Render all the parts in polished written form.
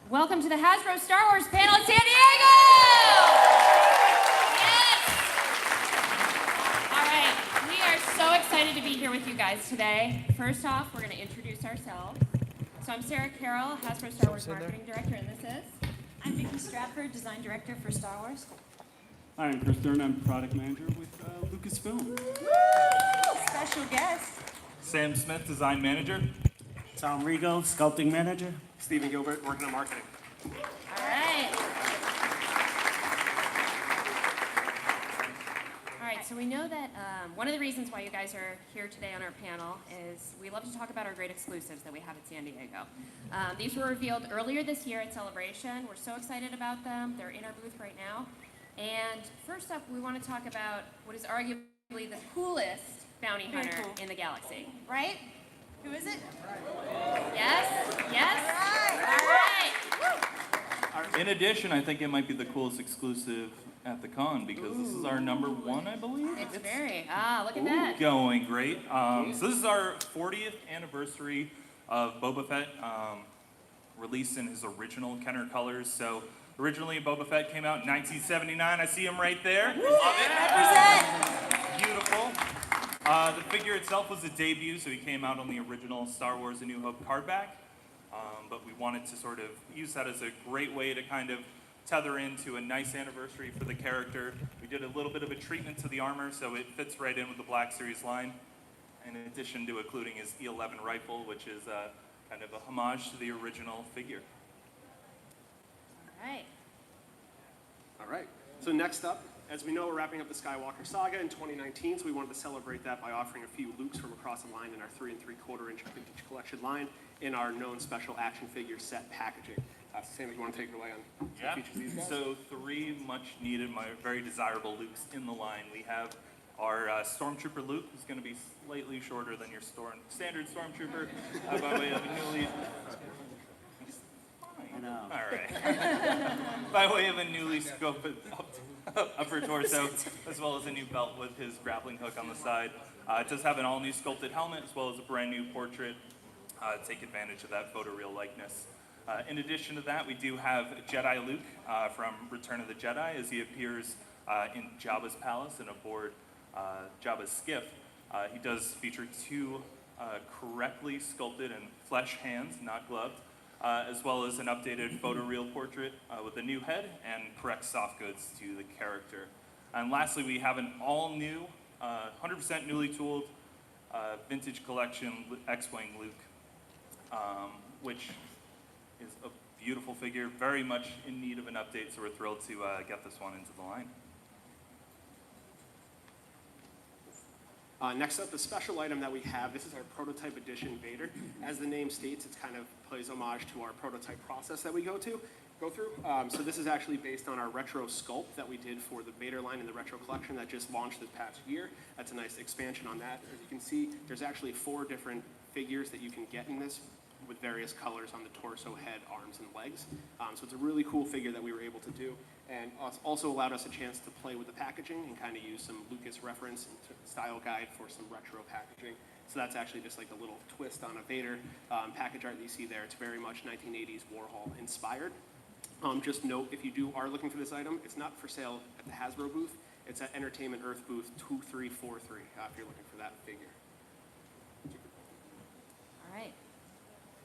Welcome to the Hasbro Star Wars panel in San Diego! Yes! All right, we are so excited to be here with you guys today. First off, we're going to introduce ourselves. So I'm Sarah Carroll, Hasbro Star Wars Marketing Director, and this is? I'm Vicki Stratford, Design Director for Star Wars. Hi, I'm Chris Dern. I'm Product Manager with Lucasfilm. Special guest. Sam Smith, Design Manager. Tom Rigo, Sculpting Manager. Stephen Gilbert, working on marketing. All right. All right, so we know that one of the reasons why you guys are here today on our panel is we love to talk about our great exclusives that we have at San Diego. These were revealed earlier this year at Celebration. We're so excited about them. They're in our booth right now. And first up, we want to talk about what is arguably the coolest bounty hunter in the galaxy, right? Who is it? Yes? Yes? All right. In addition, I think it might be the coolest exclusive at the con because this is our #1, I believe. It's very, look at that. Going great. So this is our 40th anniversary of Boba Fett, released in his original Kenner colors. So originally Boba Fett came out in 1979. I see him right there. Love it. Represent. Beautiful. The figure itself was a debut, so he came out on the original Star Wars A New Hope cardback. But we wanted to sort of use that as a great way to kind of tether into a nice anniversary for the character. We did a little bit of a treatment to the armor, so it fits right in with the Black Series line. In addition to including his E11 rifle, which is kind of a homage to the original figure. All right. All right. So next up, as we know, we're wrapping up the Skywalker saga in 2019, so we wanted to celebrate that by offering a few Lukes from across the line in our 3 3/4 inch vintage collection line in our known special action figure set packaging. Sam, if you want to take it away on Yeah. features of these guys? So 3 much needed, very desirable Lukes in the line. We have our Stormtrooper Luke, who's going to be slightly shorter than your standard Stormtrooper, by way of a newly... I know. All right. By way of a newly scoped upper torso, as well as a new belt with his grappling hook on the side. It does have an all-new sculpted helmet, as well as a brand new portrait. Take advantage of that photoreal likeness. In addition to that, we do have Jedi Luke from Return of the Jedi, as he appears in Jabba's palace and aboard Jabba's skiff. He does feature 2 correctly sculpted and flesh hands, not gloved, as well as an updated photoreal portrait with a new head and correct soft goods to the character. And lastly, we have an all-new, 100% newly tooled vintage collection X-Wing Luke, which is a beautiful figure, very much in need of an update, so we're thrilled to get this one into the line. Next up, the special item that we have, this is our prototype edition Vader. As the name states, it kind of plays homage to our prototype process that we go through. So this is actually based on our retro sculpt that we did for the Vader line in the retro collection that just launched this past year. That's a nice expansion on that. As you can see, there's actually 4 different figures that you can get in this with various colors on the torso, head, arms, and legs. So it's a really cool figure that we were able to do, and also allowed us a chance to play with the packaging and kind of use some Lucas reference and style guide for some retro packaging. So that's actually just like a little twist on a Vader package art that you see there. It's very much 1980s Warhol inspired. Just note, if you are looking for this item, it's not for sale at the Hasbro booth. It's at Entertainment Earth booth 2343 if you're looking for that figure. All right.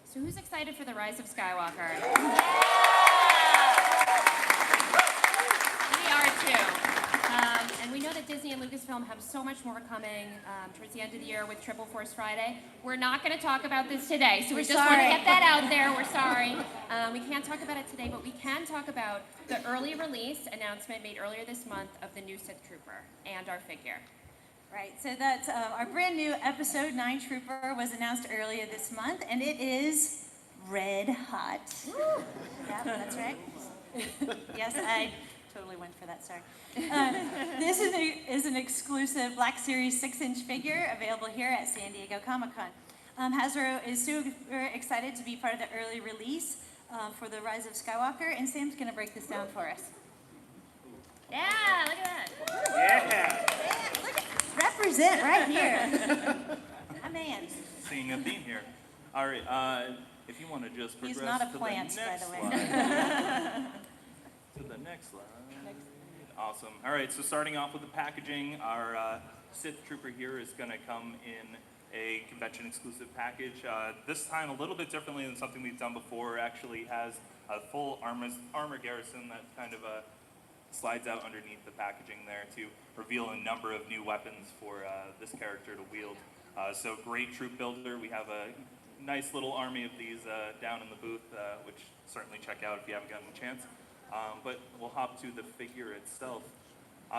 So who's excited for the Rise of Skywalker? We are too. And we know that Disney and Lucasfilm have so much more coming towards the end of the year with Triple Force Friday. We're not going to talk about this today, so we just want to get that out there. We're sorry. We can't talk about it today, but we can talk about the early release announcement made earlier this month of the new Sith Trooper and our figure. Right, so that's our brand new Episode 9 Trooper was announced earlier this month, and it is red hot. Yeah, that's right. Yes, I totally went for that, sorry. This is an exclusive Black Series 6-inch figure available here at San Diego Comic-Con. Hasbro is super excited to be part of the early release for the Rise of Skywalker, and Sam's going to break this down for us. Yeah, look at that. Yeah! Look at, represent right here. My man. Seeing a theme here. All right. if you want to just He's progress not a to plant, the by next the way. slide. To the next slide. Awesome. All right, so starting off with the packaging, our Sith Trooper here is going to come in a convention exclusive package. This time a little bit differently than something we've done before. Actually has a full armor garrison that kind of slides out underneath the packaging there to reveal a number of new weapons for this character to wield. So great troop builder. We have a nice little army of these down in the booth, which certainly check out if you haven't gotten a chance. But we'll hop to the figure itself.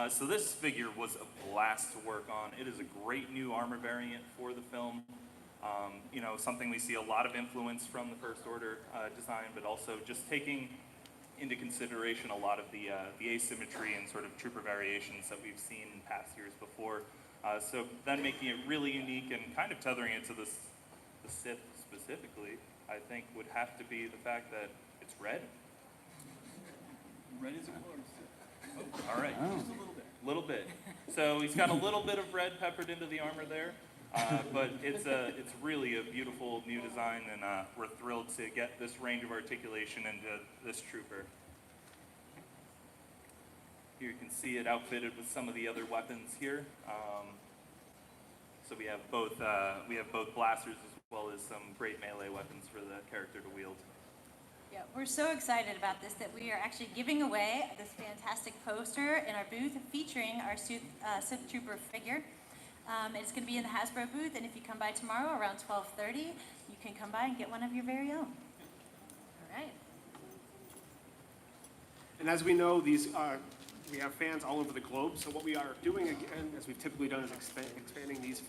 So this figure was a blast to work on. It is a great new armor variant for the film. You know, something we see a lot of influence from the First Order design, but also just taking into consideration a lot of the asymmetry and sort of trooper variations that we've seen in past years before. So then making it really unique and kind of tethering it to the Sith specifically, I think would have to be the fact that it's red. Red is a color. All right, just a little bit. So he's got a little bit of red peppered into the armor there, but it's really a beautiful new design, and we're thrilled to get this range of articulation into this trooper. Here you can see it outfitted with some of the other weapons here. So we have both blasters as well as some great melee weapons for the character to wield. Yeah, we're so excited about this that we are actually giving away this fantastic poster in our booth featuring our Sith Trooper figure. It's going to be in the Hasbro booth, and if you come by tomorrow around 12:30, you can come by and get one of your very own. All right. And as we know, we have fans all over the globe, so what we are doing, again, as we've typically done, is expanding these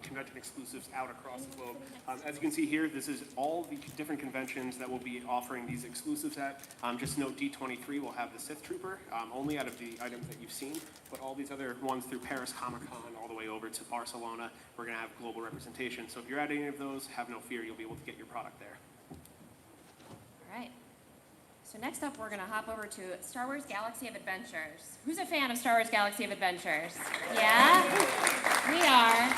convention exclusives out across the globe. As you can see here, this is all the different conventions that we'll be offering these exclusives at. Just note D23 will have the Sith Trooper, only out of the items that you've seen, but all these other ones through Paris Comic-Con all the way over to Barcelona, we're going to have global representation. So if you're at any of those, have no fear, you'll be able to get your product there. All right. So next up, we're going to hop over to Star Wars Galaxy of Adventures. Who's a fan of Star Wars Galaxy of Adventures? Yeah? We are.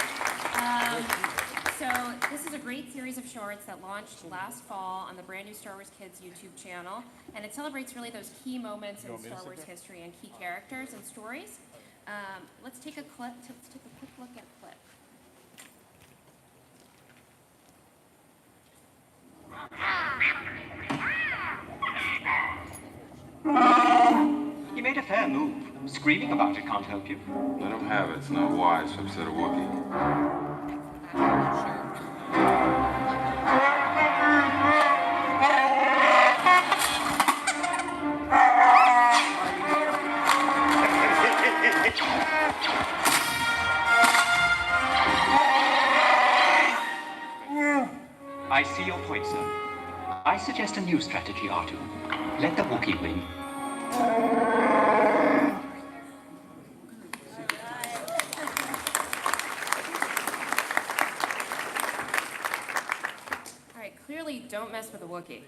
So this is a great series of shorts that launched last fall on the brand new Star Wars Kids YouTube channel. And it celebrates really those key moments in Star Wars history and key characters and stories. Let's take a quick look at the clip. You made a fair move. Screaming about it can't help you. Let him have it. It's not wise to upset a Wookiee. I see your point, sir. I suggest a new strategy, R2. Let the Wookiee win. All right, clearly don't mess with a Wookiee.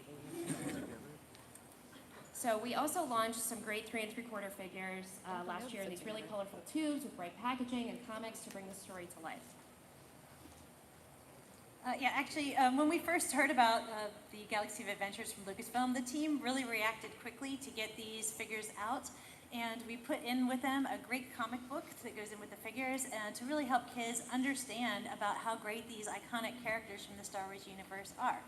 So we also launched some great 3 3/4 figures last year in these really colorful tubes with bright packaging and comics to bring the story to life. When we first heard about the Galaxy of Adventures from Lucasfilm, the team really reacted quickly to get these figures out. And we put in with them a great comic book that goes in with the figures to really help kids understand about how great these iconic characters from the Star Wars universe are.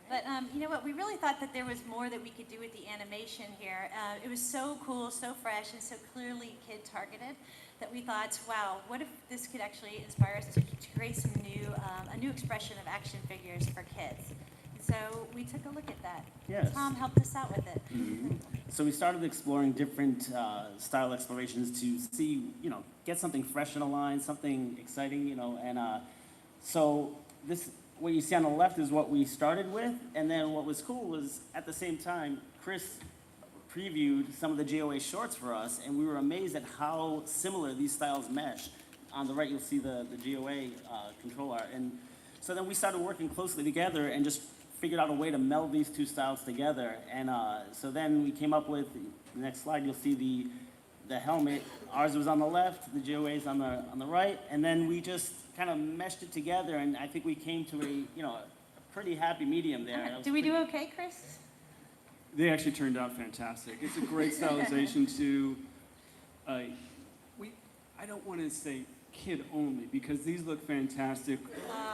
But you know what, we really thought that there was more that we could do with the animation here. It was so cool, so fresh, and so clearly kid-targeted that we thought, wow, what if this could actually inspire us to create some a new expression of action figures for kids? And so we took a look at that. Yes. Tom helped us out with it. So we started exploring different style explorations to see, get something fresh in a line, something exciting, and so this, what you see on the left is what we started with, and then what was cool was at the same time, Chris previewed some of the GOA shorts for us, and we were amazed at how similar these styles mesh. On the right, you'll see the GOA control art, and so then we started working closely together and just figured out a way to meld these two styles together, and so then we came up with, the next slide, you'll see the helmet. Ours was on the left, the GOA's on the right, and then we just kind of meshed it together, and I think we came to pretty happy medium there. That was Did we pretty- do okay, Chris? They actually turned out fantastic. It's a great stylization to, I don't want to say kid only because these look fantastic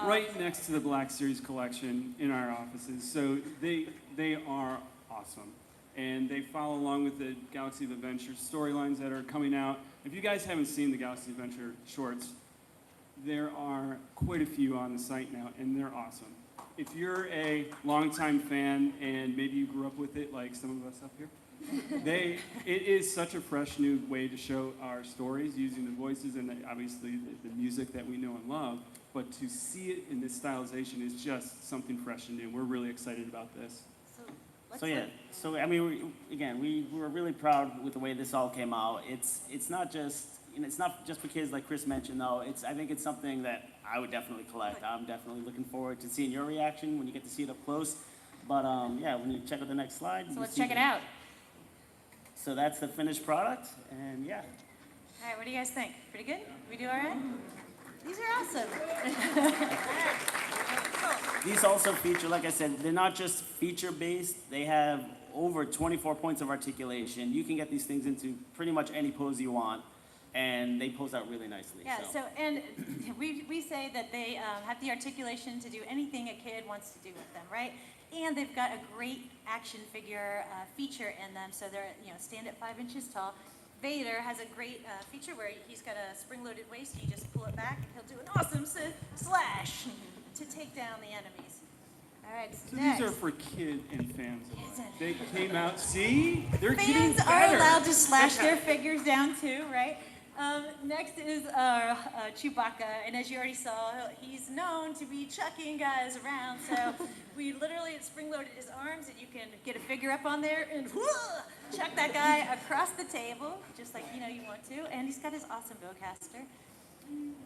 right next to the Black Series collection in our offices. So they are awesome. And they follow along with the Galaxy of Adventure storylines that are coming out. If you guys haven't seen the Galaxy of Adventure shorts, there are quite a few on the site now, and they're awesome. If you're a longtime fan and maybe you grew up with it, like some of us up here, it is such a fresh new way to show our stories using the voices and obviously the music that we know and love. But to see it in this stylization is just something fresh and new. We're really excited about this. So yeah, so I mean, we were really proud with the way this all came out. It's not just, it's not just for kids like Chris mentioned though. I think it's something that I would definitely collect. I'm definitely looking forward to seeing your reaction when you get to see it up close. But yeah, when you check out the next slide. So let's check it out. So that's the finished product, and yeah. All right, what do you guys think? Pretty good? We do all right? These are awesome. These also feature, like I said, they're not just feature-based. They have over 24 points of articulation. You can get these things into pretty much any pose you want, and they pose out really nicely. Yeah, so, and we say that they have the articulation to do anything a kid wants to do with them, right? And they've got a great action figure feature in them, so they're, stand at 5 inches tall. Vader has a great feature where he's got a spring-loaded waist. You just pull it back, and he'll do an awesome Sith slash to take down the enemies. All right, So next. these are for kid and fans alike. They came out, see? They're getting Fans are better. allowed to slash their figures down too, right? Next is Chewbacca, and as you already saw, he's known to be chucking guys around. So we literally spring-loaded his arms, and you can get a figure up on there and chuck that guy across the table, just like you want to. And he's got his awesome bowcaster.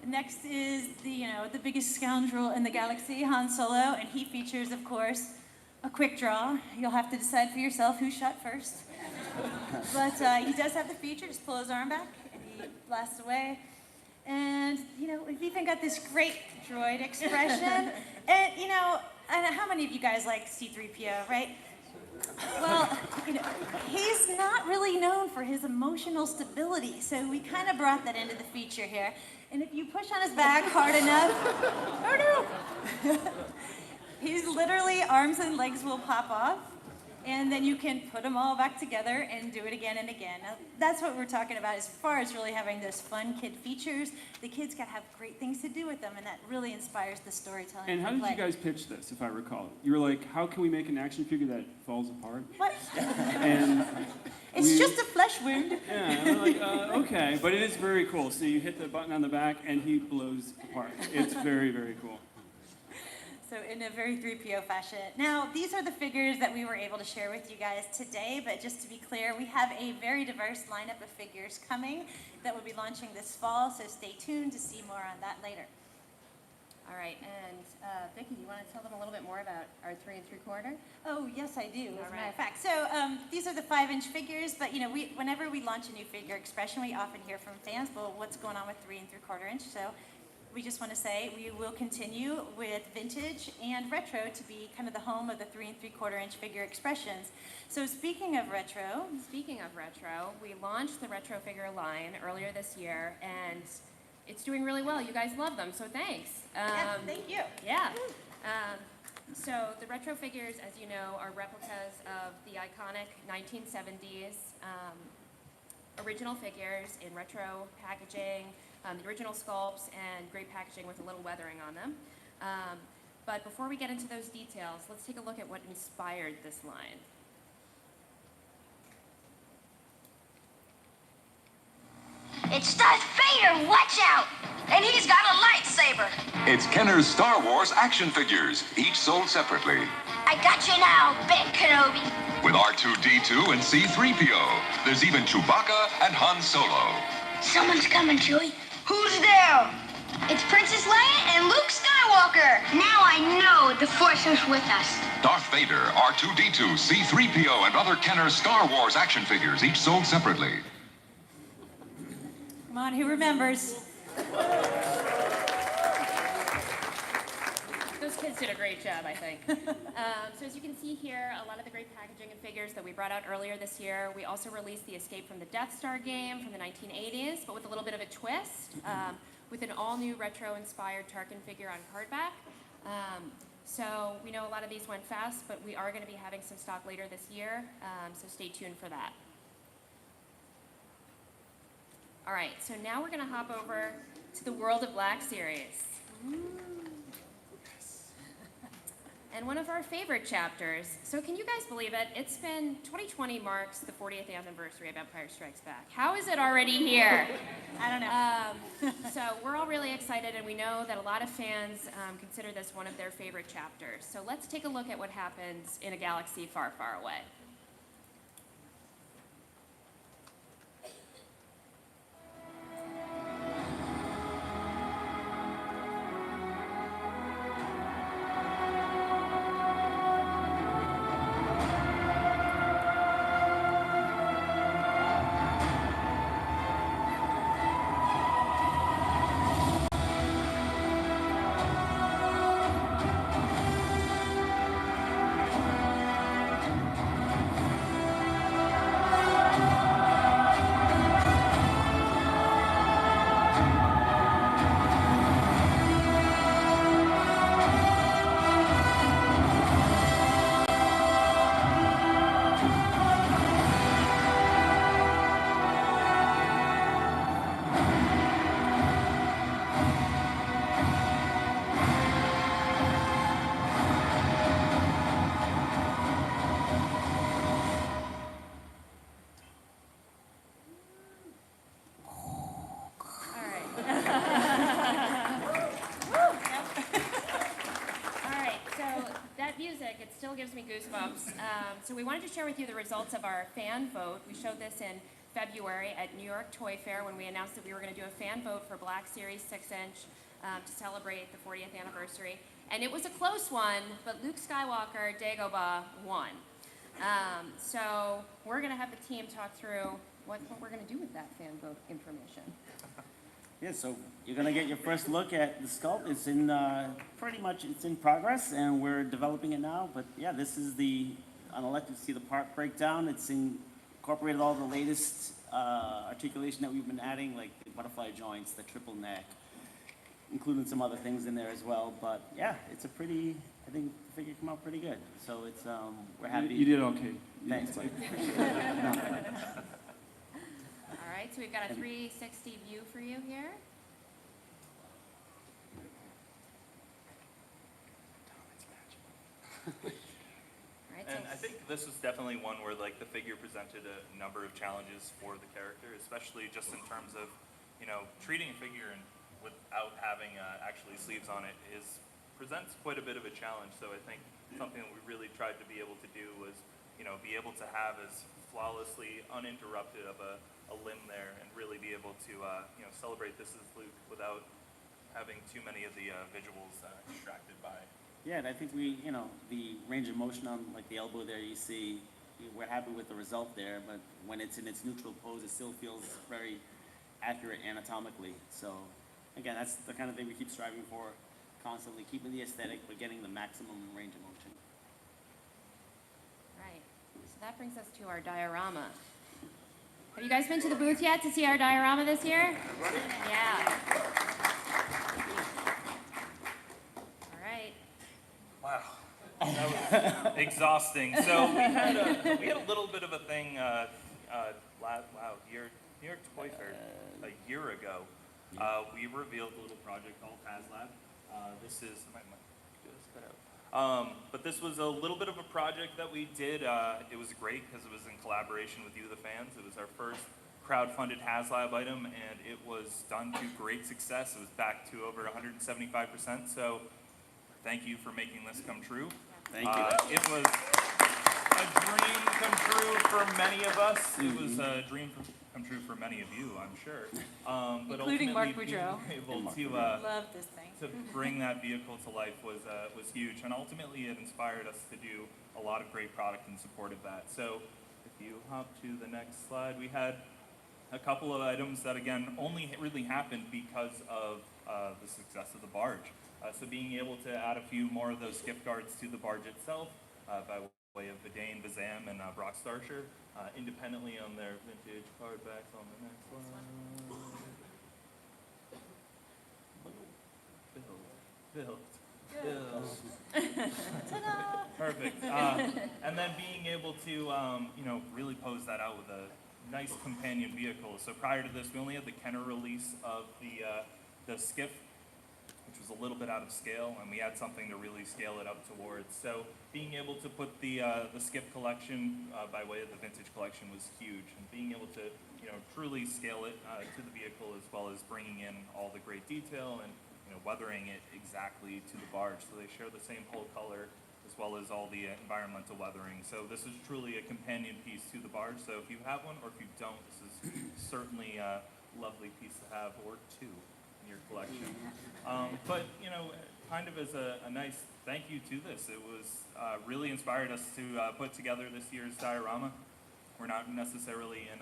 Next is the biggest scoundrel in the galaxy, Han Solo, and he features, of course, a quick draw. You'll have to decide for yourself who shot first. But he does have the feature. Just pull his arm back, and he blasts away. And we've even got this great droid expression. And and how many of you guys like C-3PO, right? Well, he's not really known for his emotional stability, so we kind of brought that into the feature here. And if you push on his back hard enough, oh no! His literally arms and legs will pop off, and then you can put them all back together and do it again and again. Now, that's what we're talking about as far as really having those fun kid features. The kids got to have great things to do with them, and that really inspires the storytelling. And how did you guys pitch this, if I recall? You were like, how can we make an action figure that falls apart? What? And It's just a flesh wound. yeah, and we're like, okay, but it is very cool. So you hit the button on the back, and he blows apart. It's very, very cool. So in a very 3PO fashion. Now, these are the figures that we were able to share with you guys today, but just to be clear, we have a very diverse lineup of figures coming that will be launching this fall, so stay tuned to see more on that later. All right, and Vicki, do you want to tell them a little bit more about our 3 3/4? Oh, yes, I do, as a matter right. of fact. So these are the 5-inch figures, but whenever we launch a new figure expression, we often hear from fans, well, what's going on with 3 3/4 inch? So we just want to say we will continue with vintage and retro to be kind of the home of the 3 3/4 inch figure expressions. So speaking of retro, We launched the retro figure line earlier this year, and it's doing really well. You guys love them, so thanks. yeah, thank you. Yeah. So the retro figures, as you know, are replicas of the iconic 1970s original figures in retro packaging, the original sculpts, and great packaging with a little weathering on them. But before we get into those details, let's take a look at what inspired this line. It's Darth Vader, watch out! And he's got a lightsaber. It's Kenner's Star Wars action figures, each sold separately. I got you now, Ben Kenobi. With R2-D2 and C-3PO. There's even Chewbacca and Han Solo. Someone's coming, Chewie. Who's there? It's Princess Leia and Luke Skywalker. Now I know the Force is with us. Darth Vader, R2-D2, C-3PO, and other Kenner Star Wars action figures, each sold separately. Come on, who remembers? Those kids did a great job, I think. So as you can see here, a lot of the great packaging and figures that we brought out earlier this year. We also released the Escape from the Death Star game from the 1980s, but with a little bit of a twist, with an all-new retro-inspired Tarkin figure on cardback. So we know a lot of these went fast, but we are going to be having some stock later this year, so stay tuned for that. All right, so now we're going to hop over to the World of Black series. And one of our favorite chapters. So can you guys believe it? It's been, 2020 marks the 40th anniversary of Empire Strikes Back. How is it already here? I don't know. So we're all really excited, and we know that a lot of fans consider this one of their favorite chapters. So let's take a look at what happens in a galaxy far, far away. Gives me goosebumps. So we wanted to share with you the results of our fan vote. We showed this in February at New York Toy Fair when we announced that we were going to do a fan vote for Black Series 6-inch to celebrate the 40th anniversary. And it was a close one, but Luke Skywalker, Dagobah won. So we're going to have the team talk through what we're going to do with that fan vote information. Yeah, so you're gonna get your first look at the sculpt. It's in pretty much it's in progress, and we're developing it now. But yeah, this is on the left you see the part breakdown. It's incorporated all the latest articulation that we've been adding, like the butterfly joints, the triple neck, including some other things in there as well. But yeah, it's I think the figure came out pretty good. So it's we're happy. You did okay. Thanks, Mike. All right, so we've got a 360 view for you here. Right, And I think this was definitely one where like the figure presented a number of challenges for the character, especially just in terms of, treating a figure and without having actually sleeves on it presents quite a bit of a challenge. So I think something that we really tried to be able to do was, be able to have as flawlessly uninterrupted of a limb there and really be able to, celebrate this as Luke without having too many of the visuals distracted by. Yeah, and I think the range of motion on like the elbow there, you see, we're happy with the result there, but when it's in its neutral pose, it still feels very accurate anatomically. So again, that's the kind of thing we keep striving for, constantly keeping the aesthetic, but getting the maximum range of motion. Right, so that brings us to our diorama. Have you guys been to the booth yet to see our diorama this year? Yeah. All right. Wow, that was exhausting. So we had a little bit of a thing. New York Toy Fair a year ago. We revealed a little project called HasLab. This is but this was a little bit of a project that we did. It was great because it was in collaboration with you, the fans. It was our first crowd-funded HasLab item, and it was done to great success. It was back to over 175%. So thank you for making this come true. Thank you. It was a dream come true for many of us. It was a dream come true for many of you, I'm sure. But Including Mark ultimately, Boudreau. being able Love this thing. to bring that vehicle to life was huge, and ultimately it inspired us to do a lot of great product in support of that. So if you hop to the next slide, we had a couple of items that, again, only really happened because of the success of the barge. So being able to add a few more of those gift cards to the barge itself by way of Vidane, Vazam, and Brock Starsher, independently on their vintage card backs on the next one. Build. Ta-da! Perfect. And then being able to, really pose that out with a nice companion vehicle. So prior to this, we only had the Kenner release of the skiff, which was a little bit out of scale, and we had something to really scale it up towards. So being able to put the skiff collection by way of the vintage collection was huge, and being able to, truly scale it to the vehicle, as well as bringing in all the great detail and weathering it exactly to the barge, so they share the same hull color as well as all the environmental weathering. So this is truly a companion piece to the barge. So if you have one, or if you don't, this is certainly a lovely piece to have, or two, in your collection. But kind of as a nice thank you to this, it was really inspired us to put together this year's diorama. We're not necessarily in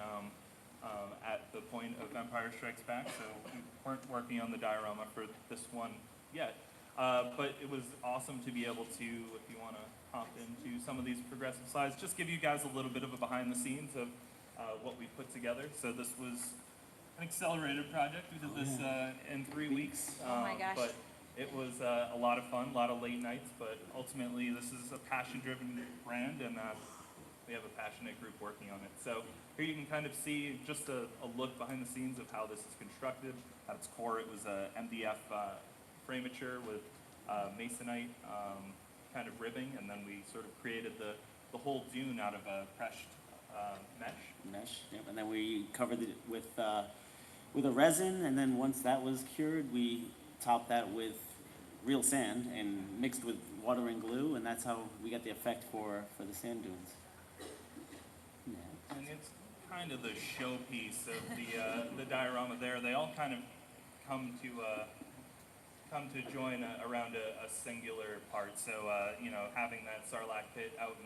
at the point of Empire Strikes Back, so we weren't working on the diorama for this one yet. But it was awesome to be able to, if you want to hop into some of these progressive slides, just give you guys a little bit of a behind the scenes of what we put together. So this was an accelerated project. We did this in 3 weeks. Oh my gosh. But it was a lot of fun, a lot of late nights, but ultimately this is a passion-driven brand, and we have a passionate group working on it. So here you can kind of see just a look behind the scenes of how this is constructed. At its core, it was a MDF framature with masonite kind of ribbing, and then we sort of created the whole dune out of a pressed mesh. Yep. And then we covered it with a resin, and then once that was cured, we topped that with real sand and mixed with water and glue, and that's how we got the effect for the sand dunes. Yeah. And it's kind of the showpiece of the diorama there. They all kind of come to join around a singular part. So having that Sarlacc pit out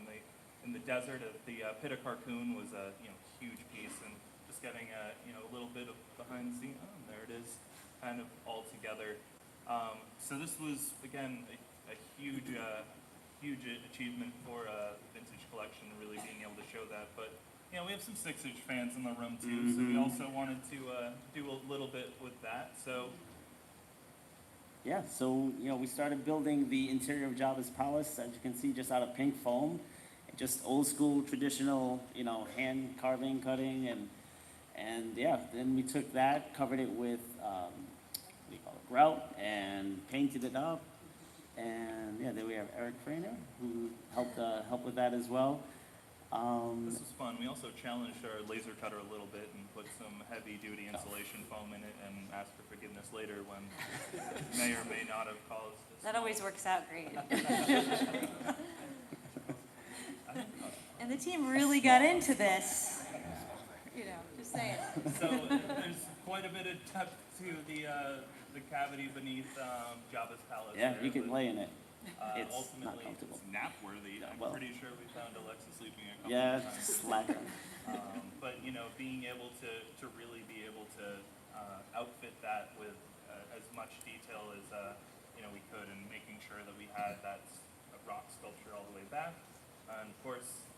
in the desert of the pit of Carcoon was a huge piece, and just getting a little bit of behind the scenes. Oh, there it is, kind of all together. So this was again a huge achievement for the vintage collection, really being able to show that. But we have some 6-inch fans in the room too, so we also wanted to do a little bit with that. So Yeah, so we started building the interior of Jabba's palace, as you can see, just out of pink foam, just old school, traditional, hand carving, cutting, and yeah. Then we took that, covered it with grout, and painted it up. And yeah, then we have Eric Frainer, who helped with that as well. This was fun. We also challenged our laser cutter a little bit and put some heavy-duty insulation foam in it, and asked for forgiveness later when it may or may not have caused this. That always works out great. And the team really got into this. Just saying. So there's quite a bit of depth to the cavity beneath Jabba's palace. Yeah, there, you can but, lay in it. It's ultimately, not comfortable. it's nap-worthy. I'm well. pretty sure we found Alexa sleeping a couple Yeah, of times. just slack. But being able to really be able to outfit that with as much detail as we could, and making sure that we had that rock sculpture all the way back. And of course,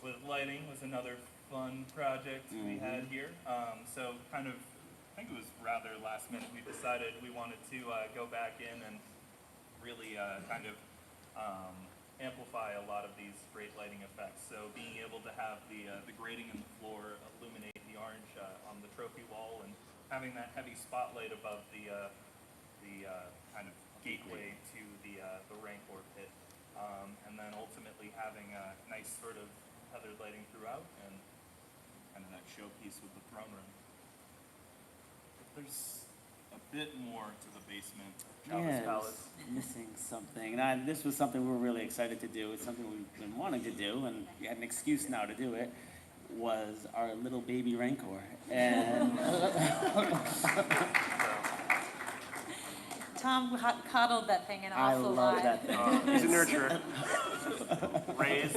with lighting was another fun project we had here. So kind of, I think it was rather last minute, we decided we wanted to go back in and really kind of amplify a lot of these great lighting effects. So being able to have the grating in the floor illuminate the orange on the trophy wall, and having that heavy spotlight above the kind of gateway to the Rancor pit, and then ultimately having a nice sort of feathered lighting throughout, and kind of that showpiece with the throne room. There's a bit more to the basement of Jabba's palace. Missing something. And this was something we were really excited to do. It's something we've been wanting to do, and we had an excuse now to do it. Was our little baby Rancor. And Tom coddled that thing an I awful love lot. that thing. He's a nurturer. Raised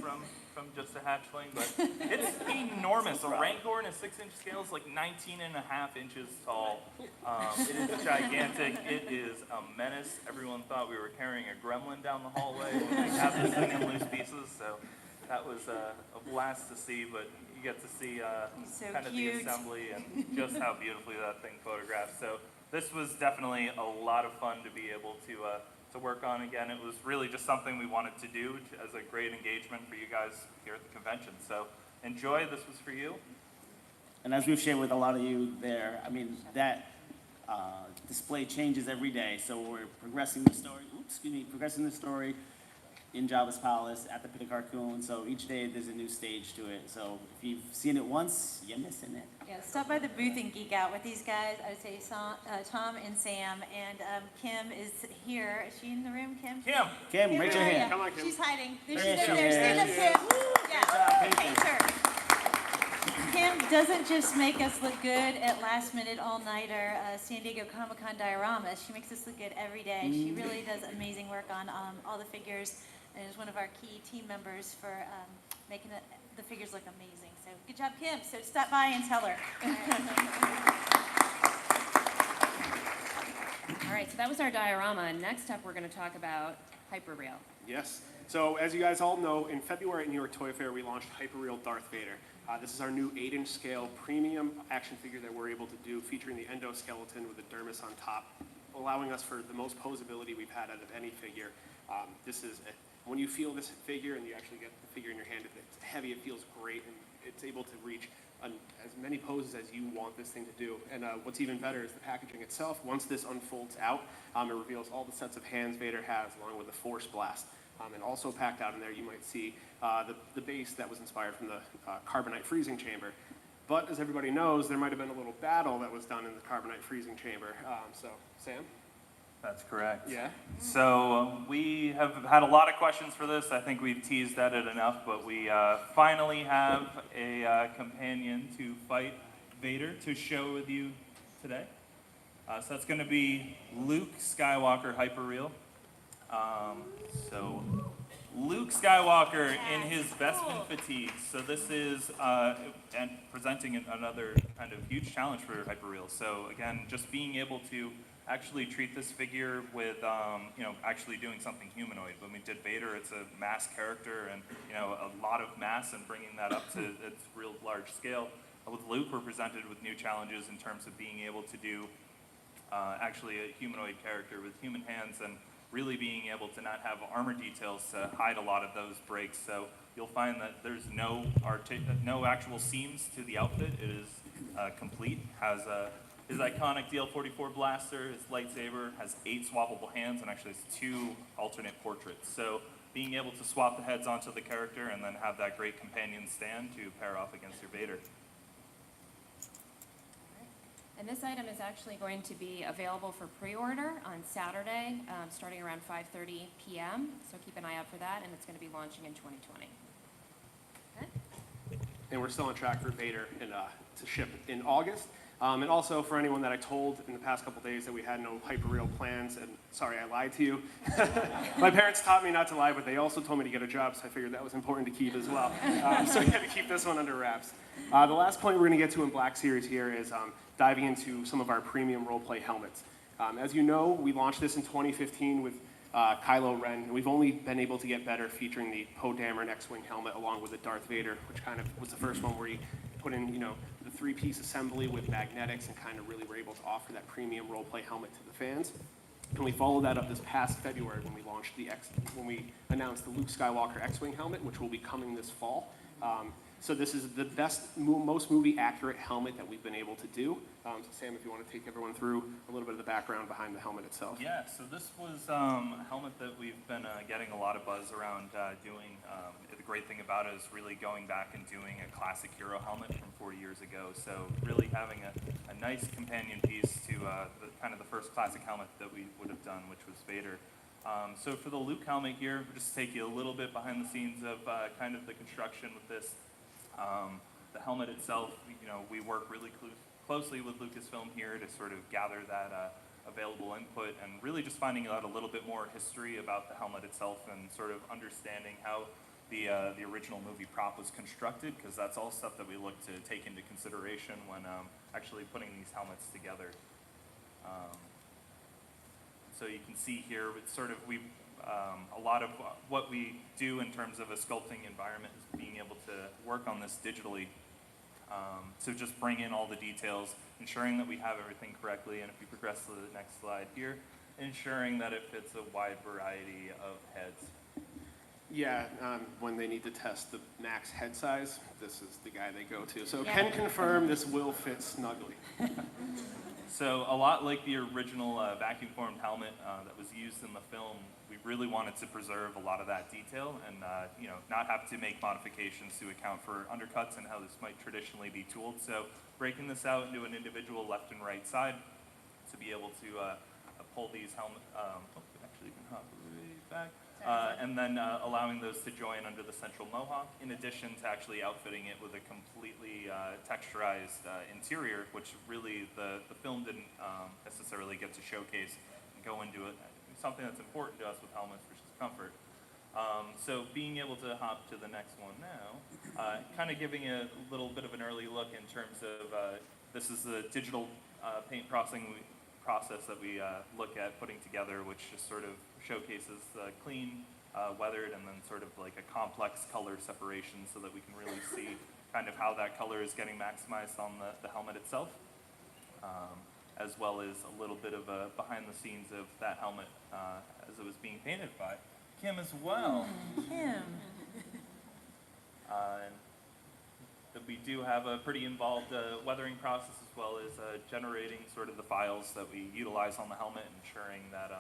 from from just a hatchling, but it's enormous. A Rancor in a 6-inch scale is like 19.5 inches tall. It is gigantic. It is a menace. Everyone thought we were carrying a gremlin down the hallway when we had this thing in loose pieces, so that was a blast to see, but you get to see So kind of cute. the assembly and just how beautifully that thing photographed. So this was definitely a lot of fun to be able to work on. Again, it was really just something we wanted to do as a great engagement for you guys here at the convention. So enjoy. This was for you. And as we've shared with a lot of you there, I mean, that display changes every day. So we're progressing the story, progressing the story in Jabba's Palace, at the Pit of Carcoon. So each day there's a new stage to it. So if you've seen it once, you're missing it. Yeah, stop by the booth and geek out with these guys. I would say Tom and Sam, and Kim is here. Is she in the room, Kim? Kim, Kim, raise your where are hand. ya? Come on, Kim. She's hiding. There There she is. she There. Stand up, is. Kim. Yeah. Thank Paint her. Kim doesn't just make us look good at last minute all-nighter San Diego Comic-Con dioramas. She makes us look good every day. She really does amazing work on all the figures, and is one of our key team members for making the figures look amazing. So good job, Kim. So stop by and tell her. All right, so that was our diorama. Next up, we're going to talk about Hyperreal. Yes. So as you guys all know, in February at New York Toy Fair, we launched Hyperreal Darth Vader. This is our new 8-inch scale premium action figure that we're able to do, featuring the endoskeleton with the dermis on top, allowing us for the most posability we've had out of any figure. When you feel this figure and you actually get the figure in your hand, it's heavy, it feels great, and it's able to reach as many poses as you want this thing to do. And what's even better is the packaging itself. Once this unfolds out, it reveals all the sets of hands Vader has, along with the Force Blast. And also packed out in there, you might see the base that was inspired from the carbonite freezing chamber. But as everybody knows, there might have been a little battle that was done in the carbonite freezing chamber. So, Sam? That's correct. Yeah? So we have had a lot of questions for this. I think we've teased at it enough, but we finally have a companion to fight Vader to show with you today. So that's going to be Luke Skywalker Hyperreal. So Luke Skywalker in his Bespin fatigues. So this is and presenting another kind of huge challenge for Hyperreal. So again, just being able to actually treat this figure with, actually doing something humanoid. When we did Vader, it's a mass character and, a lot of mass, and bringing that up to its real large scale. With Luke, we're presented with new challenges in terms of being able to do actually a humanoid character with human hands, and really being able to not have armor details to hide a lot of those breaks. So you'll find that there's no actual seams to the outfit. It is complete, has his iconic DL-44 blaster, his lightsaber, has 8 swappable hands, and actually has 2 alternate portraits. So being able to swap the heads onto the character and then have that great companion stand to pair off against your Vader. And this item is actually going to be available for pre-order on Saturday, starting around 5:30 p.m. So keep an eye out for that, and it's going to be launching in 2020. Okay. And we're still on track for Vader to ship in August. And also for anyone that I told in the past couple days that we had no Hyperreal plans, and sorry, I lied to you. My parents taught me not to lie, but they also told me to get a job, so I figured that was important to keep as well. So we had to keep this one under wraps. The last point we're going to get to in Black Series here is diving into some of our premium roleplay helmets. As you know, we launched this in 2015 with Kylo Ren, and we've only been able to get better, featuring the Poe Dameron X-Wing helmet along with the Darth Vader, which kind of was the first one where you put in, the 3-piece assembly with magnetics, and kind of really were able to offer that premium roleplay helmet to the fans. And we followed that up this past February when we launched when we announced the Luke Skywalker X-Wing helmet, which will be coming this fall. So this is the most movie-accurate helmet that we've been able to do. So Sam, if you want to take everyone through a little bit of the background behind the helmet itself. Yeah, so this was a helmet that we've been getting a lot of buzz around doing. The great thing about it is really going back and doing a classic hero helmet from 40 years ago. So really having a nice companion piece to kind of the first classic helmet that we would have done, which was Vader. So for the Luke helmet here, we'll just take you a little bit behind the scenes of kind of the construction with this. The helmet itself, we work really closely with Lucasfilm here to sort of gather that available input, and really just finding out a little bit more history about the helmet itself, and sort of understanding how the original movie prop was constructed, because that's all stuff that we look to take into consideration when actually putting these helmets together. So you can see here, it's sort of a lot of what we do in terms of a sculpting environment is being able to work on this digitally. So just bring in all the details, ensuring that we have everything correctly, and if we progress to the next slide here, ensuring that it fits a wide variety of heads. Yeah, when they need to test the max head size, this is the guy they go to. So Yeah. can confirm this will fit snugly. So a lot like the original vacuum-formed helmet that was used in the film, we really wanted to preserve a lot of that detail and not have to make modifications to account for undercuts and how this might traditionally be tooled. So breaking this out into an individual left and right side to be able to pull these helmet, actually you can hop right back. And then allowing those to join under the central mohawk, in addition to actually outfitting it with a completely texturized interior, which really the film didn't necessarily get to showcase and go into it. Something that's important to us with helmets, which is comfort. So being able to hop to the next one now, kind of giving a little bit of an early look in terms of, this is the digital paint process that we look at putting together, which just sort of showcases the clean, weathered, and then sort of like a complex color separation so that we can really see kind of how that color is getting maximized on the helmet itself, as well as a little bit of a behind the scenes of that helmet as it was being painted by Kim as well. Kim. And that we do have a pretty involved weathering process, as well as generating sort of the files that we utilize on the helmet, ensuring that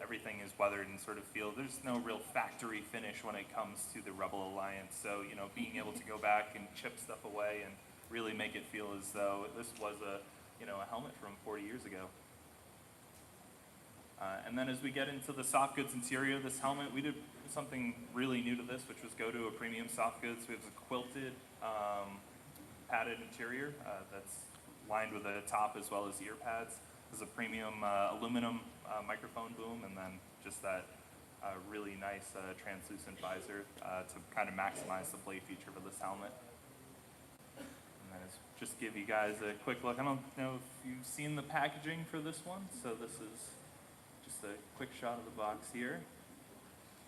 everything is weathered and sort of feel. There's no real factory finish when it comes to the Rebel Alliance. So being able to go back and chip stuff away and really make it feel as though this was a helmet from 40 years ago. And then as we get into the soft goods interior of this helmet, we did something really new to this, which was go to a premium soft goods. We have a quilted, padded interior that's lined with a top as well as ear pads. There's a premium aluminum microphone boom, and then just that really nice translucent visor to kind of maximize the play feature for this helmet. And then just give you guys a quick look. I don't know if you've seen the packaging for this one, so this is just a quick shot of the box here,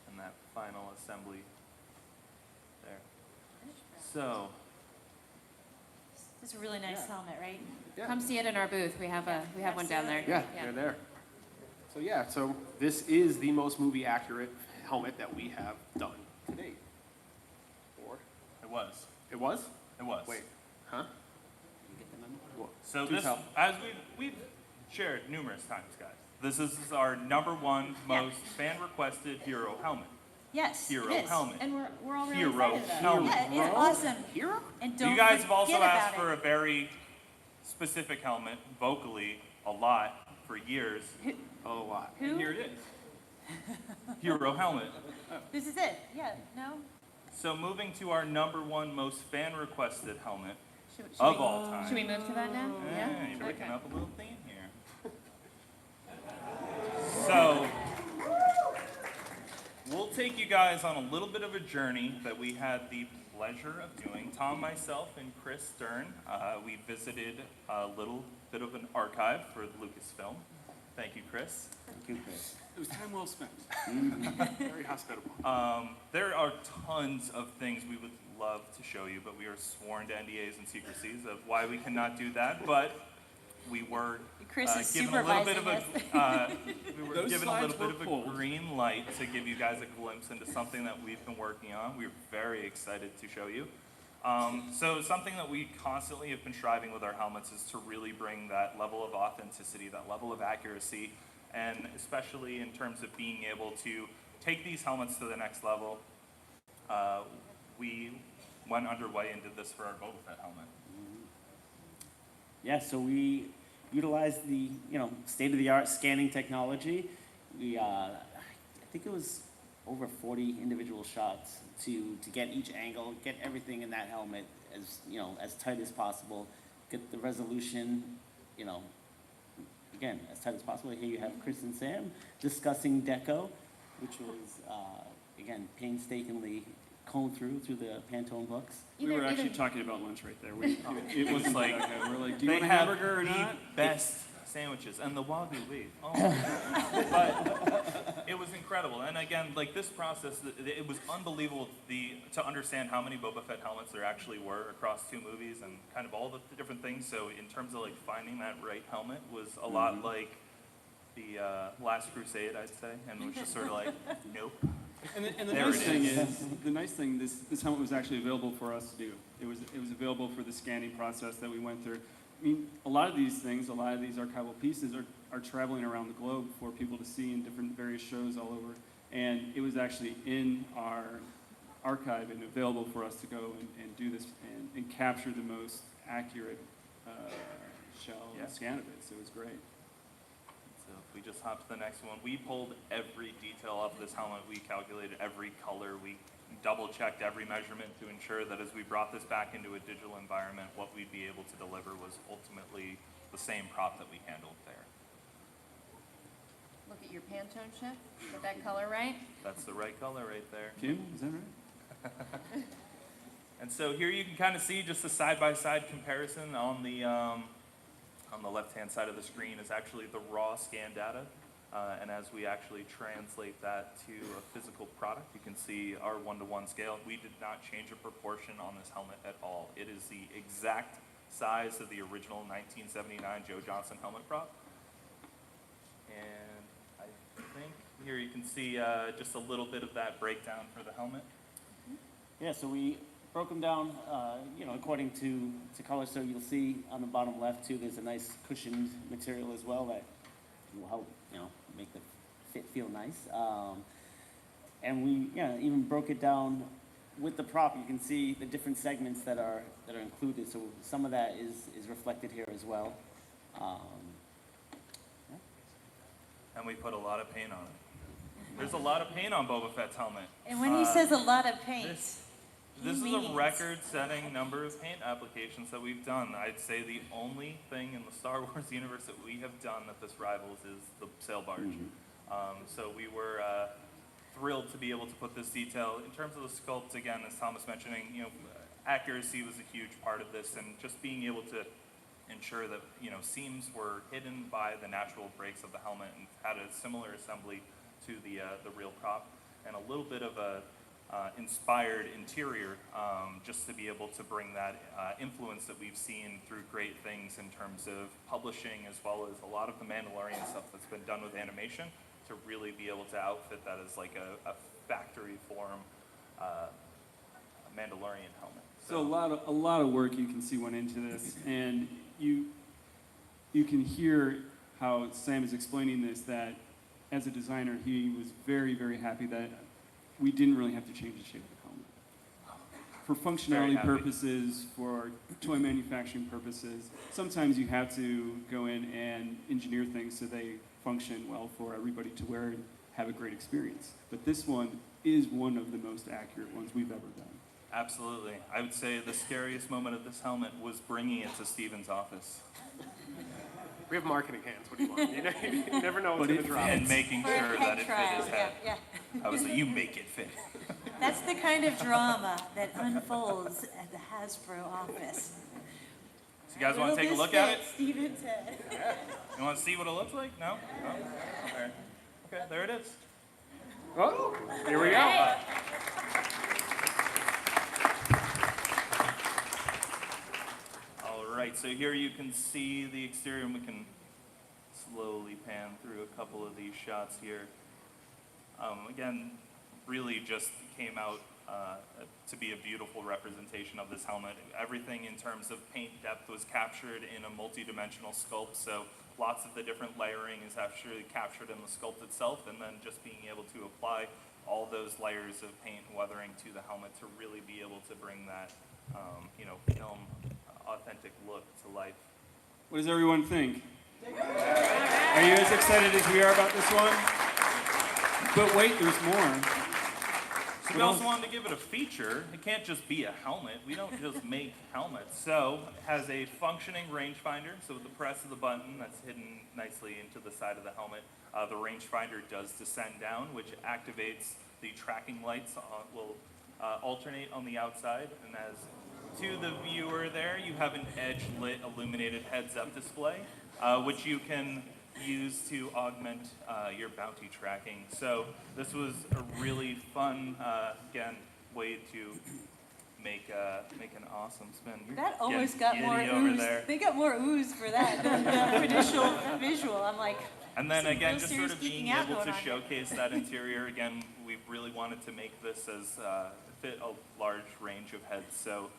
and that final assembly there. So, It's a really nice helmet, right? Yeah. Come see it in our booth. We have one down there. Yeah, they're there. So this is the most movie accurate helmet that we have done to date. Or it was. it was? It was. Wait, huh? Well, So do this, tell. as we've shared numerous times, guys, this is our #1 most fan-requested hero helmet. Yes, Hero it is. helmet. And we're all really Hero excited about it. helmet. Yeah, it's awesome. Hero? And don't You guys have also forget asked about for it. a very specific helmet, vocally, a lot, for years. A lot. And Who? here it is. Hero helmet. This is it. Yeah, no? So moving to our #1 most fan-requested helmet Should of we- all time. Should we move to that now? Yeah, you're Okay. picking up a little theme here. So, we'll take you guys on a little bit of a journey that we had the pleasure of doing. Tom, myself, and Chris Stern, we visited a little bit of an archive for Lucasfilm. Thank you, Chris. Thank you, Chris. It was time well spent. Very hospitable. There are tons of things we would love to show you, but we are sworn to NDAs and secrecies of why we cannot do that. But we were Chris is given a little bit supervising of a we were Those given a little slides bit of were a pulled. green light to give you guys a glimpse into something that we've been working on. We're very excited to show you. So something that we constantly have been striving with our helmets is to really bring that level of authenticity, that level of accuracy, and especially in terms of being able to take these helmets to the next level. We went underway and did this for our Boba Fett helmet. Yeah, so we utilized the state-of-the-art scanning technology. We I think it was over 40 individual shots to get each angle, get everything in that helmet as tight as possible, get the resolution, again, as tight as possible. Here you have Chris and Sam discussing deco, which was again, painstakingly combed through the Pantone books. We were actually talking about lunch right there. It wasn't like- like, okay, we're like, do you They want a have hamburger or the not? best sandwiches and the Wagyu beef. Oh my God. But it was incredible. And again, like this process, it was unbelievable to understand how many Boba Fett helmets there actually were across 2 movies and kind of all the different things. So in terms of like finding that right helmet was a lot like the Last Crusade, I'd say, and it was just sort of like, nope. And the There nice it thing is. this helmet was actually available for us to do. It was available for the scanning process that we went through. I mean, a lot of these archival pieces are traveling around the globe for people to see in different various shows all over. And it was actually in our archive and available for us to go and do this and capture the most accurate shell and scan of it. So it was great. So if we just hop to the next one, we pulled every detail off this helmet. We calculated every color. We double-checked every measurement to ensure that as we brought this back into a digital environment, what we'd be able to deliver was ultimately the same prop that we handled there. Look at your Pantone chip. Get that color right. That's the right color right there. Kim, is that right? And so here you can kind of see just a side-by-side comparison on the left-hand side of the screen is actually the raw scan data. And as we actually translate that to a physical product, you can see our 1-to-1 scale. We did not change a proportion on this helmet at all. It is the exact size of the original 1979 Joe Johnson helmet prop. And I think here you can see just a little bit of that breakdown for the helmet. Yeah, so we broke them down, according to color. So you'll see on the bottom left too, there's a nice cushioned material as well that will help, make the fit feel nice. And we, even broke it down with the prop. You can see the different segments that are included. So some of that is reflected here as well. And we put a lot of paint on it. There's a lot of paint on Boba Fett's helmet. And when he says a lot of paint, This is means- a record-setting number of paint applications that we've done. I'd say the only thing in the Star Wars universe that we have done that this rivals is the sail barge. So we were thrilled to be able to put this detail. In terms of the sculpt, again, as Thomas mentioning, accuracy was a huge part of this, and just being able to ensure that seams were hidden by the natural breaks of the helmet and had a similar assembly to the real prop, and a little bit of a inspired interior, just to be able to bring that influence that we've seen through great things in terms of publishing, as well as a lot of the Mandalorian stuff that's been done with animation, to really be able to outfit that as like a factory form Mandalorian helmet. So a lot of work you can see went into this, and you can hear how Sam is explaining this, that as a designer he was very, very happy that we didn't really have to change the shape of the helmet. For functionality purposes, for toy manufacturing purposes, sometimes you have to go in and engineer things so they function well for everybody to wear and have a great experience. But this one is one of the most accurate ones we've ever done. Absolutely. I would say the scariest moment of this helmet was bringing it to Steven's office. We have marketing hands. What do you want? You never know what's going to drop. And making for a sure pet that it fit trial, his head. yeah. I was like, you make it fit. That's the kind of drama that unfolds at the Hasbro office. So you guys want to Will take a this look at it? fit Steven's head? You want to see what it looks like? No? No? There. Okay, there it is. Oh, here we go. All right, so here you can see the exterior, and we can slowly pan through a couple of these shots here. Again, really just came out to be a beautiful representation of this helmet. Everything in terms of paint depth was captured in a multi-dimensional sculpt, so lots of the different layering is actually captured in the sculpt itself, and then just being able to apply all those layers of paint and weathering to the helmet to really be able to bring that, film authentic look to life. What does everyone think? Are you as excited as we are about this one? But wait, there's more. So we also wanted to give it a feature. It can't just be a helmet. We don't just make helmets. So it has a functioning rangefinder. So with the press of the button, that's hidden nicely into the side of the helmet. The rangefinder does descend down, which activates the tracking lights will alternate on the outside, and as to the viewer there, you have an edge-lit illuminated heads-up display, which you can use to augment your bounty tracking. So this was a really fun, again, way to make an awesome spin. You're That almost getting got more giddy over ooze. there. They got more ooze for that than the traditional visual. I'm like, And then some again, real just serious sort of being geeking out able going to on here. showcase that interior. Again, we really wanted to make this as fit a large range of heads. So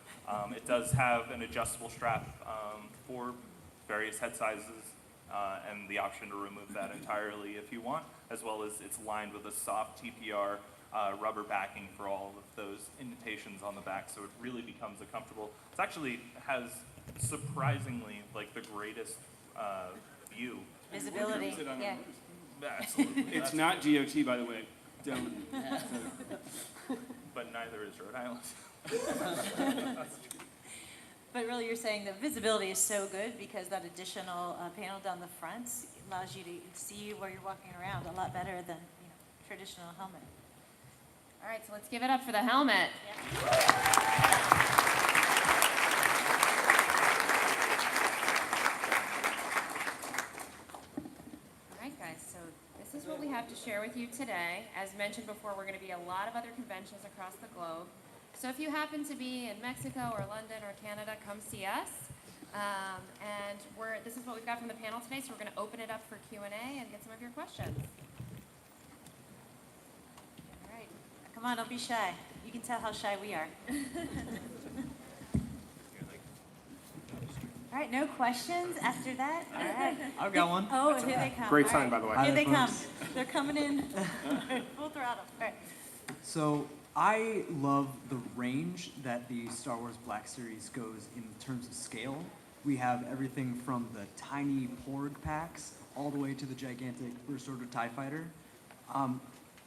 it does have an adjustable strap for various head sizes and the option to remove that entirely if you want, as well as it's lined with a soft TPR rubber backing for all of those indentations on the back, so it really becomes a comfortable. It actually has surprisingly like the greatest view. Visibility, yeah. Absolutely. It's not GOT, by the way. Don't. But neither is Rhode Island. But really, you're saying the visibility is so good because that additional panel down the front allows you to see where you're walking around a lot better than traditional helmet. All right, so let's give it up for the helmet. All right, guys, so this is what we have to share with you today. As mentioned before, we're going to be at a lot of other conventions across the globe. So if you happen to be in Mexico or London or Canada, come see us. And this is what we've got from the panel today, so we're going to open it up for Q&A and get some of your questions. All right, come on, don't be shy. You can tell how shy we are. All right, no questions after that? All right. I've got one. Oh, here they come. Great All sign, right. by the way. Here Hi they there, come. folks. They're coming in full throttle. All right. So I love the range that the Star Wars Black Series goes in terms of scale. We have everything from the tiny Porg packs all the way to the gigantic First Order TIE Fighter.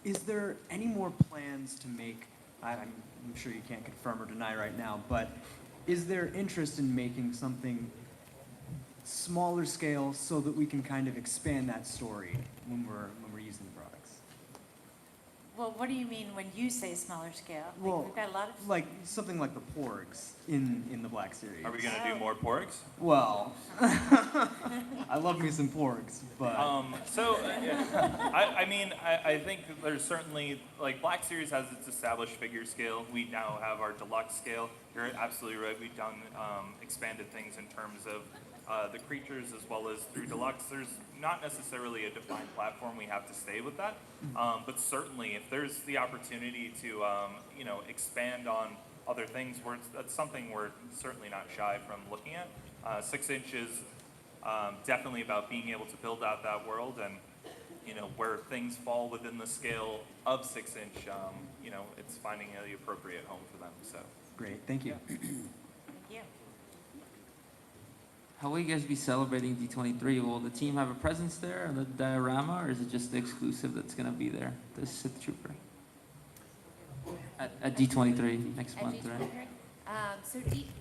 Is there any more plans to make, I'm sure you can't confirm or deny right now, but is there interest in making something smaller scale so that we can kind of expand that story when we're using the products? Well, what do you mean when you say smaller scale? Like, Well, we've got a lot of... like something like the Porgs in the Black Series. Are we going to do more porgs? Well, I love me some Porgs, but I think there's certainly, like, Black Series has its established figure scale. We now have our deluxe scale. You're absolutely right. We've done expanded things in terms of the creatures as well as through deluxe. There's not necessarily a defined platform. We have to stay with that. But certainly, if there's the opportunity to, expand on other things, that's something we're certainly not shy from looking at. 6 inches, definitely about being able to build out that world, and where things fall within the scale of 6 inch, it's finding the appropriate home for them. So great, thank you. Thank you. How will you guys be celebrating D23? Will the team have a presence there on the diorama, or is it just the exclusive that's going to be there, the Sith Trooper? At D23 next At month, D23? right?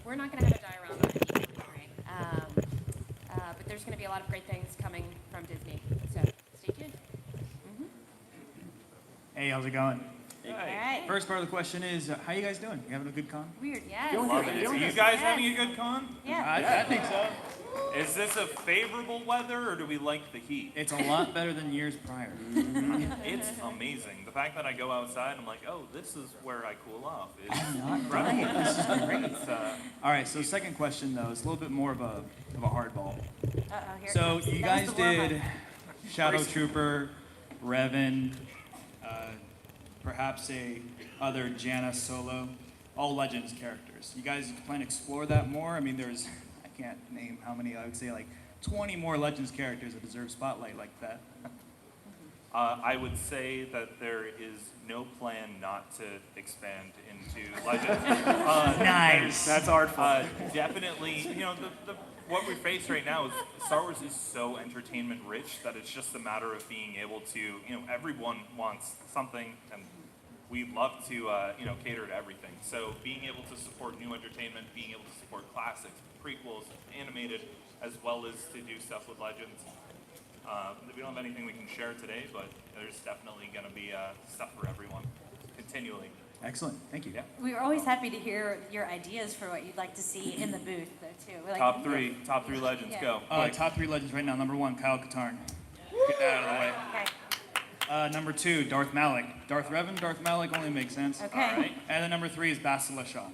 We're not going to have a diorama at D23, but there's going to be a lot of great things coming from Disney. So stay tuned. Hey, how's it going? All right. First part of the question is, how you guys doing? You having a good con? Weird, yes. love it. Are you guys having a good con? Yeah. I think so. Is this a favorable weather, or do we like the heat? It's a lot better than years prior. It's amazing. The fact that I go outside, I'm like, oh, this is where I cool off. It's Not right. This is great. It's, All right, so second question though, it's a little bit more of a hardball. Uh-oh, here it So comes. you That was guys the warm-up. did Shadow Trooper, Revan, perhaps a other Janna Solo, all Legends characters. You guys plan to explore that more? I mean, I can't name how many, I would say like 20 more Legends characters that deserve spotlight like that. I would say that there is no plan not to expand into Legends. Nice. That's artful. Definitely, what we face right now is Star Wars is so entertainment rich that it's just a matter of being able to, everyone wants something, and we love to, cater to everything. So being able to support new entertainment, being able to support classics, prequels, animated, as well as to do stuff with Legends. We don't have anything we can share today, but there's definitely going to be stuff for everyone. continually. Excellent. Thank you. Yeah. We were always happy to hear your ideas for what you'd like to see in the booth, though, too. We like- Top three legends, Yeah. go. Top 3 legends right now. Number 1, Kyle Katarn. Get that out of the way. Okay. Number 2, Darth Malik. Darth Revan, Darth Malik only makes sense. Okay. All right. And then number 3 is Bastila Shaw.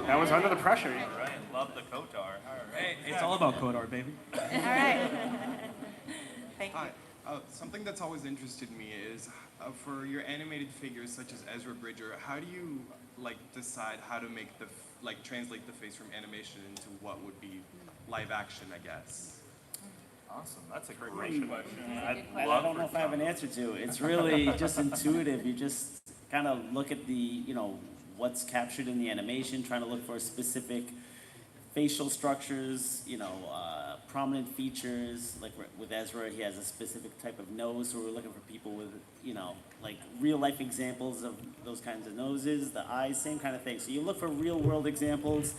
That was under the pressure. All right. Love the Kotar. All right. Hey, it's all about Kodar, baby. All right. Thank you. Hi. Something that's always interested me is for your animated figures such as Ezra Bridger, how do you decide how to make translate the face from animation into what would be live action, I guess? Awesome. That's a great question. I don't know if I have an answer to. It's really just intuitive. You just kind of look at the, what's captured in the animation, trying to look for specific facial structures, prominent features. Like with Ezra, he has a specific type of nose, so we're looking for people with, real life examples of those kinds of noses, the eyes, same kind of thing. So you look for real world examples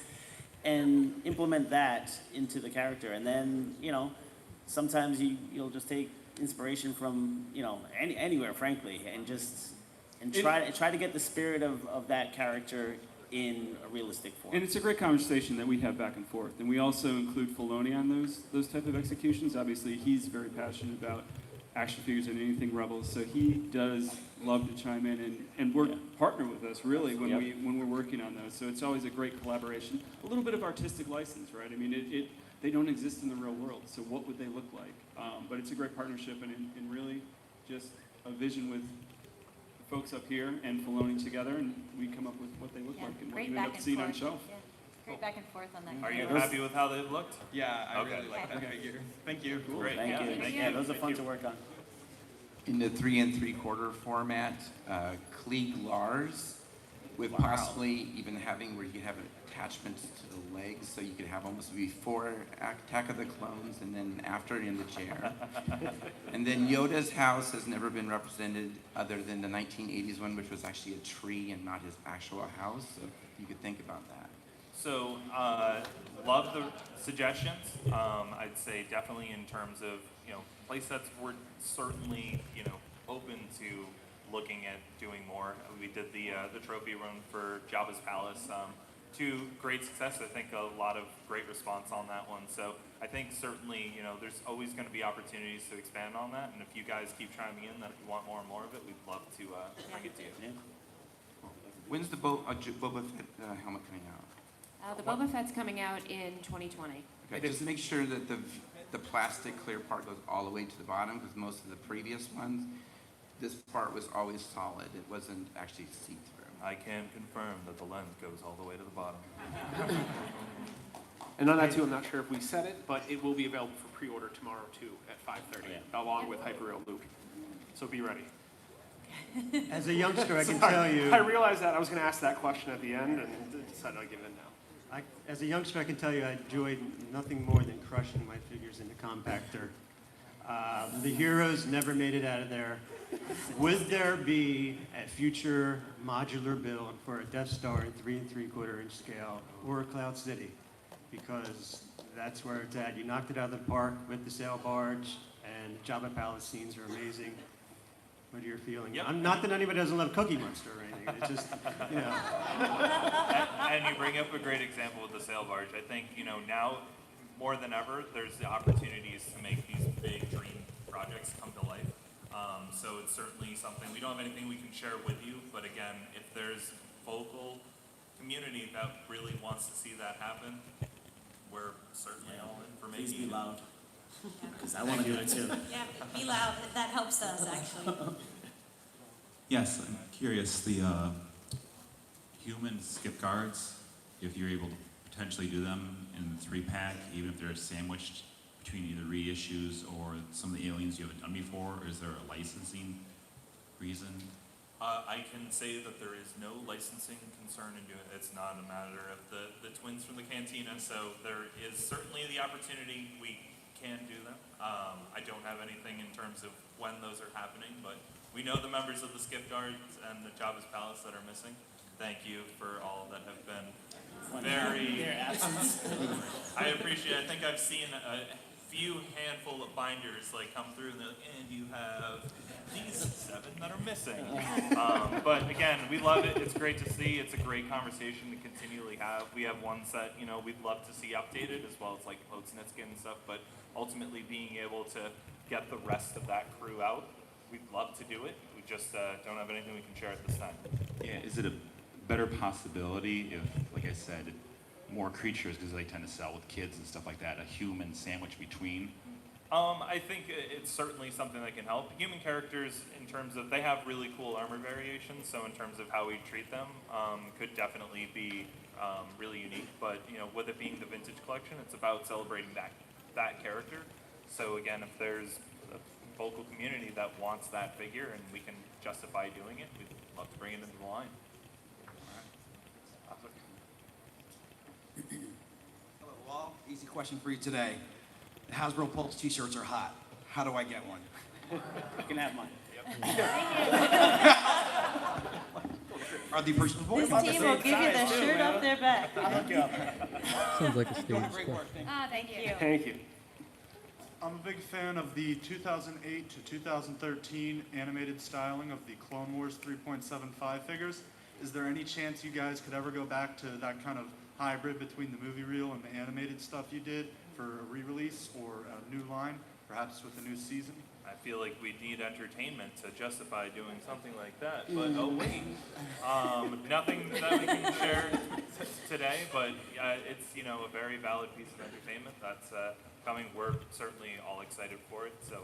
and implement that into the character. And then, sometimes you'll just take inspiration from, anywhere, frankly, and try to get the spirit of that character in a realistic form. And it's a great conversation that we have back and forth. And we also include Filoni on those type of executions. Obviously, he's very passionate about action figures and anything Rebels, so he does love to chime in and work partner with us really when we're working on those. So it's always a great collaboration. A little bit of artistic license, right? I mean, they don't exist in the real world, so what would they look like? But it's a great partnership and really just a vision with folks up here and Filoni together, and we come up with what they look like and what you end up seeing on shelf. Yeah. Great back and forth on that. Are you happy with how they looked? Yeah, I Okay. really like that figure. Thank you. Cool. Great. Thank you. Thank Yeah, you. those are fun to work on. In the 3 3/4 format, Klieg Lars, with possibly even having where you could have attachments to the legs, so you could have almost before Attack of the Clones and then after in the chair. And then Yoda's house has never been represented other than the 1980s one, which was actually a tree and not his actual house. So you could think about that. So, love the suggestions. I'd say definitely in terms of, play sets, we're certainly, open to looking at doing more. We did the trophy run for Jabba's Palace to great success. I think a lot of great response on that one. So I think certainly, there's always going to be opportunities to expand on that. And if you guys keep chiming in that you want more and more of it, we'd love to bring it to you. Yeah. When's the Boba Fett helmet coming out? The Boba Fett's coming out in 2020. Okay, just make sure that the plastic clear part goes all the way to the bottom, because most of the previous ones, this part was always solid. It wasn't actually see-through. I can confirm that the lens goes all the way to the bottom. And on that too, I'm not sure if we said it, but it will be available for pre-order tomorrow too at 5:30, along with Hyperreal Luke. So be ready. As a youngster, I can Sorry, tell you. I realized that I was going to ask that question at the end, and decided I'd give it now. As a youngster, I can tell you I enjoyed nothing more than crushing my figures into compactor. The heroes never made it out of there. Would there be a future modular build for a Death Star in 3 3/4 inch scale or a Cloud City? Because that's where it's at. You knocked it out of the park with the sail barge, and the Jabba Palace scenes are amazing. What are your feelings? Yep. Not that anybody doesn't love Cookie Monster or anything. It's just, And you bring up a great example with the sail barge. I think, now more than ever, there's the opportunities to make these big dream projects come to life. So it's certainly something, we don't have anything we can share with you, but again, if there's vocal community that really wants to see that happen, we're certainly all in for making Please be it. loud, because I want to do it too. Yeah, be loud. That helps us, actually. Yes, I'm curious, the human skip guards, if you're able to potentially do them in the 3-pack, even if they're sandwiched between either reissues or some of the aliens you haven't done before, or is there a licensing reason? I can say that there is no licensing concern in doing it. It's not a matter of the twins from the cantina, so there is certainly the opportunity we can do them. I don't have anything in terms of when those are happening, but we know the members of the Skip Guards and the Jabba's Palace that are missing. Thank you for all that have been very... Their absence. I appreciate it. I think I've seen few handful of binders like come through and they're like, and you have these 7 that are missing. But again, we love it. It's great to see. It's a great conversation to continually have. We have ones that, you know, we'd love to see updated as well as like Potsnitskin and stuff, but ultimately being able to get the rest of that crew out, we'd love to do it. We just don't have anything we can share at this time. Yeah, is it a better possibility if, like I said, more creatures, because they tend to sell with kids and stuff like that, a human sandwich between? I think it's certainly something that can help. Human characters, in terms of, they have really cool armor variations, so in terms of how we treat them, could definitely be really unique. But, you know, with it being the vintage collection, it's about celebrating that character. So again, if there's a vocal community that wants that figure and we can justify doing it, we'd love to bring it into the line. Hello, Wall. Easy question for you today. The Hasbro Pulse t-shirts are hot. How do I get one? You can have mine. Are the person This team will give you the shirt off their back. Sounds like a stage question. Thank you. Thank you. I'm a big fan of the 2008 to 2013 animated styling of the Clone Wars 3.75 figures. Is there any chance you guys could ever go back to that kind of hybrid between the movie reel and the animated stuff you did for a re-release or a new line, perhaps with a new season? I feel like we need entertainment to justify doing something like that, but oh wait, nothing that we can share today, but it's, you know, a very valid piece of entertainment that's coming. We're certainly all excited for it, so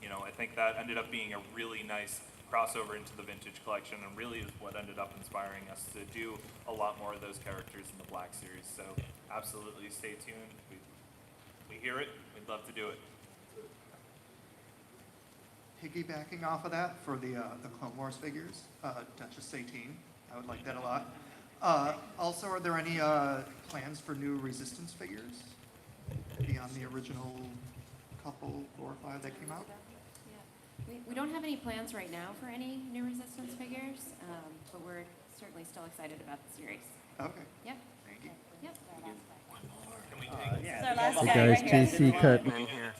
you know, I think that ended up being a really nice crossover into the vintage collection and really is what ended up inspiring us to do a lot more of those characters in the Black Series, so absolutely stay tuned. We hear it, we'd love to do it. Piggybacking off of that for the Clone Wars figures, Duchess 18, I would like that a lot. Also, are there any plans for new Resistance figures beyond the original couple, 4 or 5 that came out? We don't have any plans right now for any new Resistance figures, but we're certainly still excited about the series. Okay. Yep. Thank you. Yep. Hey guys, JC Cutman here.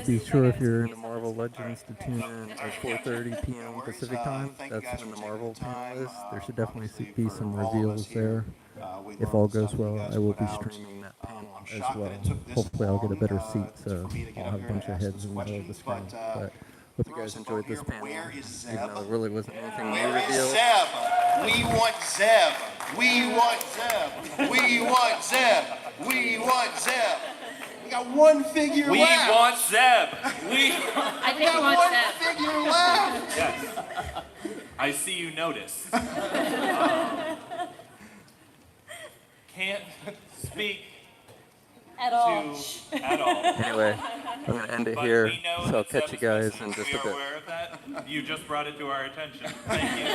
Be sure if you're into Marvel Legends to tune in at 4:30 p.m. Pacific time. That's when the Marvel panel is. There should definitely be some reveals there. If all goes well, I will be streaming that panel as well. Hopefully I'll get a better seat, so I'll have a bunch of heads in the middle of the screen. But hope you guys enjoyed this panel, even though there really wasn't anything new revealed. Zeb? We want Zeb. We want Zeb. We want Zeb. We want Zeb. We got one figure We left. want Zeb. We think got we want one Zeb. figure left. Yes. I see you noticed. Can't speak At all. at all. Anyway, I'm going to end it But here, we know so I'll that catch you guys in we just a are bit. aware of that. You just brought it to our attention. Thank you.